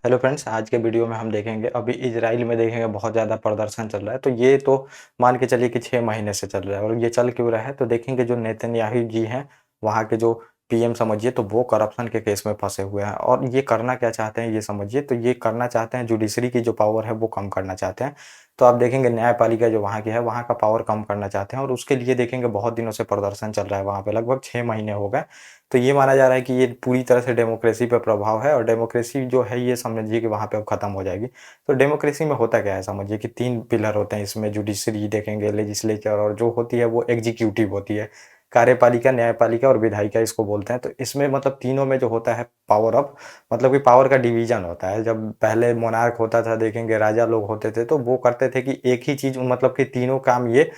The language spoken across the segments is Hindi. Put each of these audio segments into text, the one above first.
हेलो फ्रेंड्स, आज के वीडियो में हम देखेंगे अभी इजराइल में देखेंगे बहुत ज़्यादा प्रदर्शन चल रहा है। तो ये तो मान के चलिए कि 6 महीने से चल रहा है और ये चल क्यों रहा है तो देखेंगे जो नेतन्याहू जी हैं, वहाँ के जो पीएम समझिए तो वो करप्शन के केस में फँसे हुए हैं और ये करना क्या चाहते हैं ये समझिए। तो ये करना चाहते हैं जुडिशरी की जो पावर है वो कम करना चाहते हैं। तो आप देखेंगे न्यायपालिका जो वहाँ की है, वहाँ का पावर कम करना चाहते हैं और उसके लिए देखेंगे बहुत दिनों से प्रदर्शन चल रहा है वहाँ पे, लगभग 6 महीने हो गए। तो ये माना जा रहा है कि ये पूरी तरह से डेमोक्रेसी पे प्रभाव है और डेमोक्रेसी जो है ये समझिए कि वहाँ पे अब खत्म हो जाएगी। तो डेमोक्रेसी में होता क्या है समझिए कि 3 पिलर होते हैं इसमें, जुडिशरी देखेंगे, लेजिस्लेचर और जो होती है वो एग्जीक्यूटिव होती है। कार्यपालिका, न्यायपालिका और विधायिका इसको बोलते हैं। तो इसमें मतलब तीनों में जो होता है पावर ऑफ, मतलब कि पावर का डिवीज़न होता है। जब पहले मोनार्क होता था देखेंगे, राजा लोग होते थे तो वो करते थे कि एक ही चीज़ मतलब कि तीनों काम ये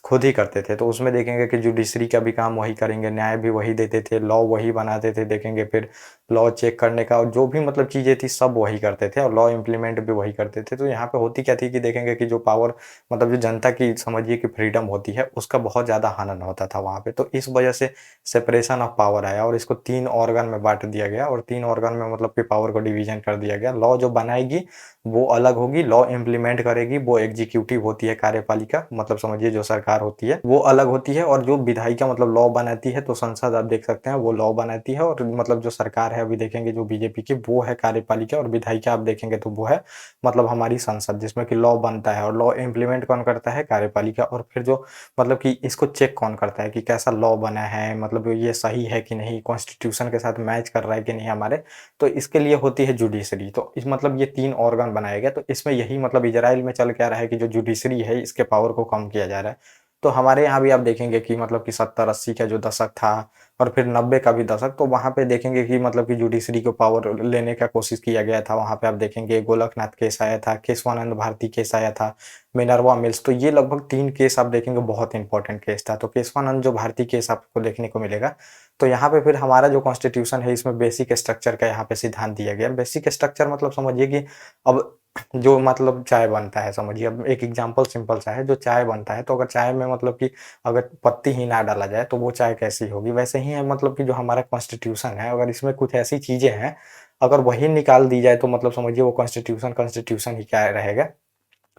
खुद ही करते थे। तो उसमें देखेंगे कि जुडिशरी का भी काम वही करेंगे, न्याय भी वही देते थे, लॉ वही बनाते थे देखेंगे, फिर लॉ चेक करने का और जो भी मतलब चीज़ें थी सब वही करते थे और लॉ इम्प्लीमेंट भी वही करते थे। तो यहाँ पे होती क्या थी कि देखेंगे कि जो पावर मतलब जो जनता की समझिए कि फ्रीडम होती है उसका बहुत ज़्यादा हनन होता था वहाँ पे। तो इस वजह से सेपरेशन ऑफ पावर आया और इसको 3 ऑर्गन में बाँट दिया गया और 3 ऑर्गन में मतलब कि पावर को डिवीज़न कर दिया गया। लॉ जो बनाएगी वो अलग होगी, लॉ इम्प्लीमेंट करेगी वो एग्जीक्यूटिव होती है, कार्यपालिका मतलब समझिए जो सरकार होती है वो अलग होती है, और जो विधायिका मतलब लॉ बनाती है, तो संसद आप देख सकते हैं वो लॉ बनाती है और मतलब जो सरकार है अभी देखेंगे जो बीजेपी की वो है कार्यपालिका, और विधायिका आप देखेंगे तो वो है मतलब हमारी संसद जिसमें कि लॉ बनता है और लॉ इम्प्लीमेंट कौन करता है, कार्यपालिका। और फिर जो मतलब कि इसको चेक कौन करता है कि कैसा लॉ बना है, मतलब ये सही है कि नहीं, कॉन्स्टिट्यूशन के साथ मैच कर रहा है कि नहीं हमारे, तो इसके लिए होती है जुडिशरी। तो इस मतलब ये 3 ऑर्गन बनाए गए। तो इसमें यही मतलब इजराइल में चल क्या रहा है कि जो जुडिशरी है इसके पावर को कम किया जा रहा है। तो हमारे यहाँ भी आप देखेंगे कि मतलब कि 70-80 का जो दशक था और फिर 90 का भी दशक, तो वहाँ पे देखेंगे कि मतलब कि जुडिशरी को पावर लेने का कोशिश किया गया था। वहाँ पे आप देखेंगे गोलकनाथ केस आया था, केशवानंद भारती केस आया था, मिनर्वा मिल्स। तो ये लगभग 3 केस आप देखेंगे बहुत इंपॉर्टेंट केस था। तो केशवानंद जो भारती केस आपको देखने को मिलेगा। तो यहाँ पे फिर हमारा जो कॉन्स्टिट्यूशन है इसमें बेसिक स्ट्रक्चर का यहाँ पे सिद्धांत दिया गया। बेसिक स्ट्रक्चर मतलब समझिए कि अब जो मतलब चाय बनता है समझिए, अब एक एग्जांपल सिंपल सा है, जो चाय बनता है तो अगर चाय में मतलब कि अगर पत्ती ही ना डाला जाए तो वो चाय कैसी होगी, वैसे ही है मतलब कि जो हमारा कॉन्स्टिट्यूशन है अगर इसमें कुछ ऐसी चीज़ें हैं, अगर वही निकाल दी जाए तो मतलब समझिए वो कॉन्स्टिट्यूशन कॉन्स्टिट्यूशन ही क्या रहेगा।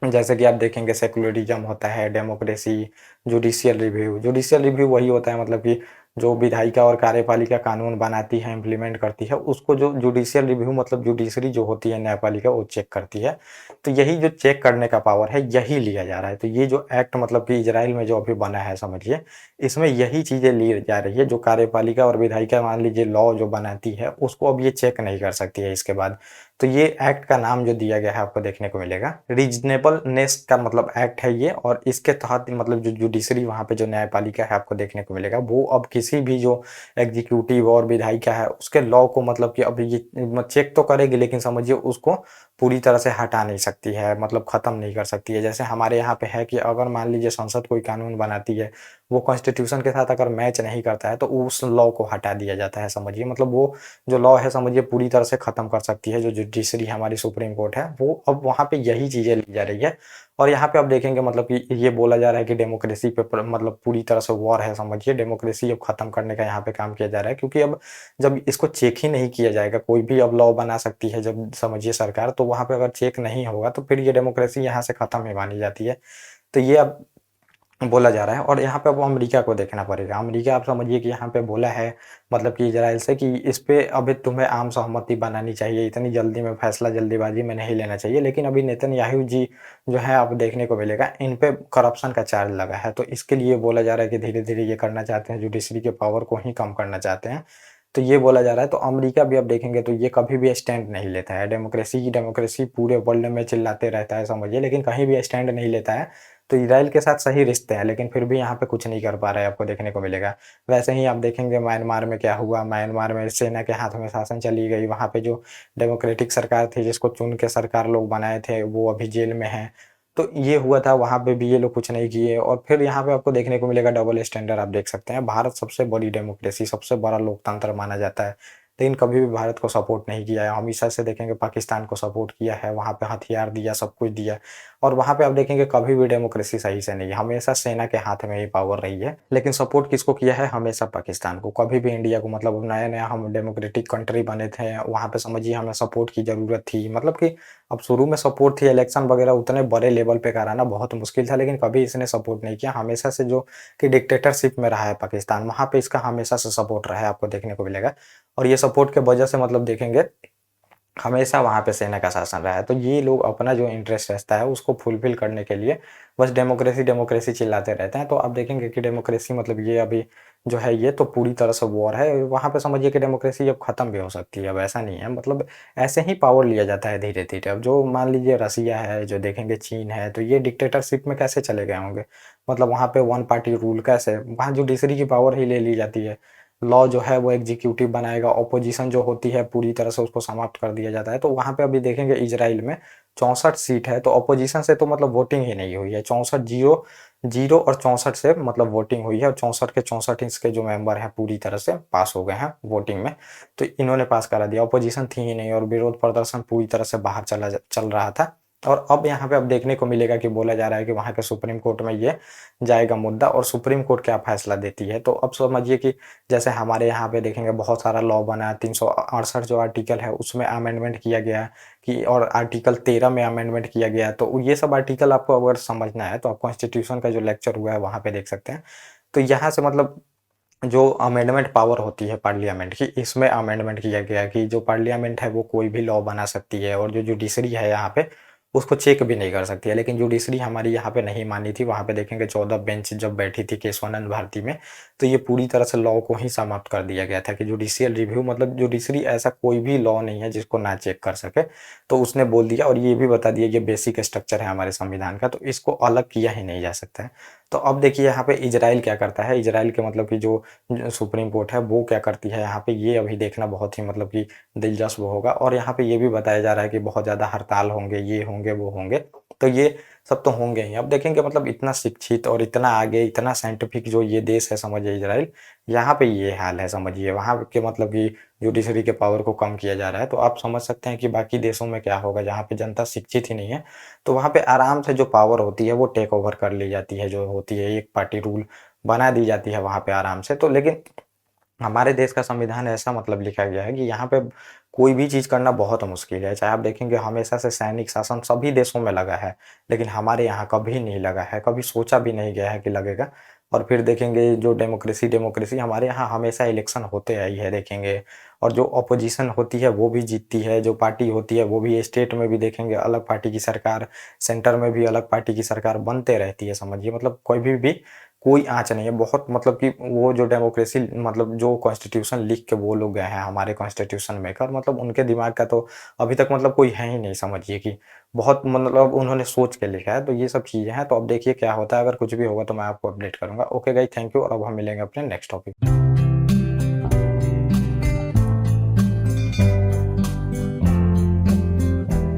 जैसे कि आप देखेंगे सेकुलरिज्म होता है, डेमोक्रेसी, जुडिशियल रिव्यू वही होता है मतलब कि जो विधायिका और कार्यपालिका कानून बनाती है, इम्प्लीमेंट करती है, उसको जो जुडिशियल रिव्यू मतलब जुडिशरी जो होती है न्यायपालिका वो चेक करती है। तो यही जो चेक करने का पावर है यही लिया जा रहा है। तो ये जो एक्ट मतलब कि इजराइल में जो अभी बना है समझिए, इसमें यही चीज़ें ली जा रही है। जो कार्यपालिका और विधायिका मान लीजिए लॉ जो बनाती है उसको अब ये चेक नहीं कर सकती है इसके बाद। तो ये एक्ट का नाम जो दिया गया है आपको देखने को मिलेगा, रीजनेबलनेस का मतलब एक्ट है ये, और इसके तहत मतलब जो जुडिशरी वहाँ पे जो न्यायपालिका है आपको देखने को मिलेगा, वो अब किसी भी जो एग्जीक्यूटिव और विधायिका है उसके लॉ को मतलब कि अब ये चेक तो करेगी लेकिन समझिए उसको पूरी तरह से हटा नहीं सकती है, मतलब खत्म नहीं कर सकती है। जैसे हमारे यहाँ पे है कि अगर मान लीजिए संसद कोई कानून बनाती है, वो कॉन्स्टिट्यूशन के साथ अगर मैच नहीं करता है तो उस लॉ को हटा दिया जाता है समझिए। मतलब वो जो लॉ है समझिए पूरी तरह से खत्म कर सकती है जो जुडिशरी हमारी सुप्रीम कोर्ट है, वो अब वहाँ पे यही चीज़ें ली जा रही है। और यहाँ पे आप देखेंगे मतलब कि ये बोला जा रहा है कि डेमोक्रेसी पे मतलब पूरी तरह से वॉर है समझिए, डेमोक्रेसी अब खत्म करने का यहाँ पे काम किया जा रहा है। क्योंकि अब जब इसको चेक ही नहीं किया जाएगा, कोई भी अब लॉ बना सकती है जब समझिए सरकार, तो वहाँ पे अगर चेक नहीं होगा तो फिर ये डेमोक्रेसी यहाँ से खत्म ही मानी जाती है। तो ये अब बोला जा रहा है। और यहाँ पे अब अमेरिका को देखना पड़ेगा। अमेरिका आप समझिए कि यहाँ पे बोला है मतलब कि इजराइल से कि इस पे अभी तुम्हें आम सहमति बनानी चाहिए, इतनी जल्दी में फैसला जल्दीबाजी में नहीं लेना चाहिए। लेकिन अभी नेतन्याहू जी जो है आप देखने को मिलेगा इन पे करप्शन का चार्ज लगा है। तो इसके लिए बोला जा रहा है कि धीरे धीरे ये करना चाहते हैं, जुडिशरी के पावर को ही कम करना चाहते हैं। तो ये बोला जा रहा है। तो अमेरिका भी अब देखेंगे तो ये कभी भी स्टैंड नहीं लेता है, डेमोक्रेसी पूरे वर्ल्ड में चिल्लाते रहता है समझिए, लेकिन कहीं भी स्टैंड नहीं लेता है। तो इजराइल के साथ सही रिश्ते हैं लेकिन फिर भी यहाँ पे कुछ नहीं कर पा रहा है, आपको देखने को मिलेगा। वैसे ही आप देखेंगे म्यांमार में क्या हुआ, म्यांमार में सेना के हाथ में शासन चली गई, वहाँ पे जो डेमोक्रेटिक सरकार थी जिसको चुन के सरकार लोग बनाए थे वो अभी जेल में है। तो ये हुआ था, वहाँ पे भी ये लोग कुछ नहीं किए। और फिर यहाँ पे आपको देखने को मिलेगा डबल स्टैंडर्ड। आप देख सकते हैं भारत सबसे बड़ी डेमोक्रेसी, सबसे बड़ा लोकतंत्र माना जाता है, लेकिन कभी भी भारत को सपोर्ट नहीं किया है। हमेशा से देखेंगे पाकिस्तान को सपोर्ट किया है, वहाँ पे हथियार दिया, सब कुछ दिया और वहाँ पे आप देखेंगे कभी भी डेमोक्रेसी सही से नहीं है, हमेशा सेना के हाथ में ही पावर रही है। लेकिन सपोर्ट किसको किया है? हमेशा पाकिस्तान को, कभी भी इंडिया को। मतलब नया-नया हम डेमोक्रेटिक कंट्री बने थे, वहाँ पे समझिए हमें सपोर्ट की ज़रूरत थी। मतलब कि अब शुरू में सपोर्ट थी, इलेक्शन वगैरह उतने बड़े लेवल पे कराना बहुत मुश्किल था, लेकिन कभी इसने सपोर्ट नहीं किया। हमेशा से जो कि डिक्टेटरशिप में रहा है पाकिस्तान, वहाँ पे इसका हमेशा से सपोर्ट रहा है, आपको देखने को मिलेगा। और ये सपोर्ट के वजह से मतलब देखेंगे हमेशा वहाँ पे सेना का शासन रहा है। तो ये लोग अपना जो इंटरेस्ट रहता है उसको फुलफ़िल करने के लिए बस डेमोक्रेसी, डेमोक्रेसी चिल्लाते रहते हैं। तो आप देखेंगे कि डेमोक्रेसी मतलब ये अभी जो है ये तो पूरी तरह से वॉर है। वहाँ पे समझिए कि डेमोक्रेसी अब ख़त्म भी हो सकती है, अब ऐसा नहीं है। मतलब ऐसे ही पावर लिया जाता है धीरे-धीरे। अब जो मान लीजिए रसिया है, जो देखेंगे चीन है, तो ये डिक्टेटरशिप में कैसे चले गए होंगे? मतलब वहाँ पे वन पार्टी रूल कैसे? वहाँ जुडिशरी की पावर ही ले ली जाती है। लॉ जो है वो एग्जीक्यूटिव बनाएगा, ऑपोजिशन जो होती है पूरी तरह से उसको समाप्त कर दिया जाता है। तो वहाँ पे अभी देखेंगे इज़राइल में 64 सीट है, तो ऑपोजिशन से तो मतलब वोटिंग ही नहीं हुई है। 64 0 0 और 64 से मतलब वोटिंग हुई है और 64 के 64 इसके जो मेंबर हैं पूरी तरह से पास हो गए हैं वोटिंग में। तो इन्होंने पास करा दिया, ऑपोजिशन थी ही नहीं और विरोध प्रदर्शन पूरी तरह से बाहर चल रहा था। और अब यहाँ पे अब देखने को मिलेगा कि बोला जा रहा है कि वहाँ के सुप्रीम कोर्ट में ये जाएगा मुद्दा और सुप्रीम कोर्ट क्या फैसला देती है। तो अब समझिए कि जैसे हमारे यहाँ पे देखेंगे बहुत सारा लॉ बना है, 368 जो आर्टिकल है उसमें अमेंडमेंट किया गया है कि और आर्टिकल 13 में अमेंडमेंट किया गया है। तो ये सब आर्टिकल आपको अगर समझना है तो आप कॉन्स्टिट्यूशन का जो लेक्चर हुआ है वहाँ पे देख सकते हैं। तो यहाँ से मतलब जो अमेंडमेंट पावर होती है पार्लियामेंट की, इसमें अमेंडमेंट किया गया है कि जो पार्लियामेंट है वो कोई भी लॉ बना सकती है और जो जुडिशरी है यहाँ पे उसको चेक भी नहीं कर सकती है। लेकिन जुडिशरी हमारी यहाँ पे नहीं मानी थी, वहाँ पे देखेंगे 14 बेंच जब बैठी थी केशवानंद भारती में, तो ये पूरी तरह से लॉ को ही समाप्त कर दिया गया था कि जुडिशियल रिव्यू मतलब जुडिशरी ऐसा कोई भी लॉ नहीं है जिसको ना चेक कर सके। तो उसने बोल दिया और ये भी बता दिया ये बेसिक स्ट्रक्चर है हमारे संविधान का, तो इसको अलग किया ही नहीं जा सकता है। तो अब देखिए यहाँ पे इज़राइल क्या करता है, इज़राइल के मतलब कि जो सुप्रीम कोर्ट है वो क्या करती है यहाँ पे, ये अभी देखना बहुत ही मतलब कि दिलचस्प होगा। और यहाँ पे ये भी बताया जा रहा है कि बहुत ज़्यादा हड़ताल होंगे, ये होंगे, वो होंगे, तो ये सब तो होंगे ही। अब देखेंगे मतलब इतना शिक्षित और इतना आगे, इतना साइंटिफिक जो ये देश है समझिए इज़राइल, यहाँ पे ये हाल है समझिए। वहाँ के मतलब कि जुडिशरी के पावर को कम किया जा रहा है, तो आप समझ सकते हैं कि बाकी देशों में क्या होगा जहाँ पे जनता शिक्षित ही नहीं है। तो वहाँ पे आराम से जो पावर होती है वो टेक ओवर कर ली जाती है, जो होती है एक पार्टी रूल बना दी जाती है वहाँ पे आराम से। तो लेकिन हमारे देश का संविधान ऐसा मतलब लिखा गया है कि यहाँ पे कोई भी चीज़ करना बहुत मुश्किल है। चाहे आप देखेंगे हमेशा से सैनिक शासन सभी देशों में लगा है, लेकिन हमारे यहाँ कभी नहीं लगा है, कभी सोचा भी नहीं गया है कि लगेगा। और फिर देखेंगे जो डेमोक्रेसी डेमोक्रेसी हमारे यहाँ हमेशा इलेक्शन होते आई है देखेंगे, और जो ऑपोजिशन होती है वो भी जीतती है, जो पार्टी होती है वो भी स्टेट में भी देखेंगे अलग पार्टी की सरकार, सेंटर में भी अलग पार्टी की सरकार बनते रहती है समझिए। मतलब कोई भी कोई आँच नहीं है। बहुत मतलब कि वो जो डेमोक्रेसी मतलब जो कॉन्स्टिट्यूशन लिख के वो लोग गए हैं हमारे कॉन्स्टिट्यूशन मेकर, मतलब उनके दिमाग का तो अभी तक मतलब कोई है ही नहीं समझिए कि बहुत मतलब उन्होंने सोच के लिखा है। तो ये सब चीज़ें हैं, तो अब देखिए क्या होता है, अगर कुछ भी होगा तो मैं आपको अपडेट करूँगा। ओके गाइस, थैंक यू और अब हम मिलेंगे अपने नेक्स्ट टॉपिक में।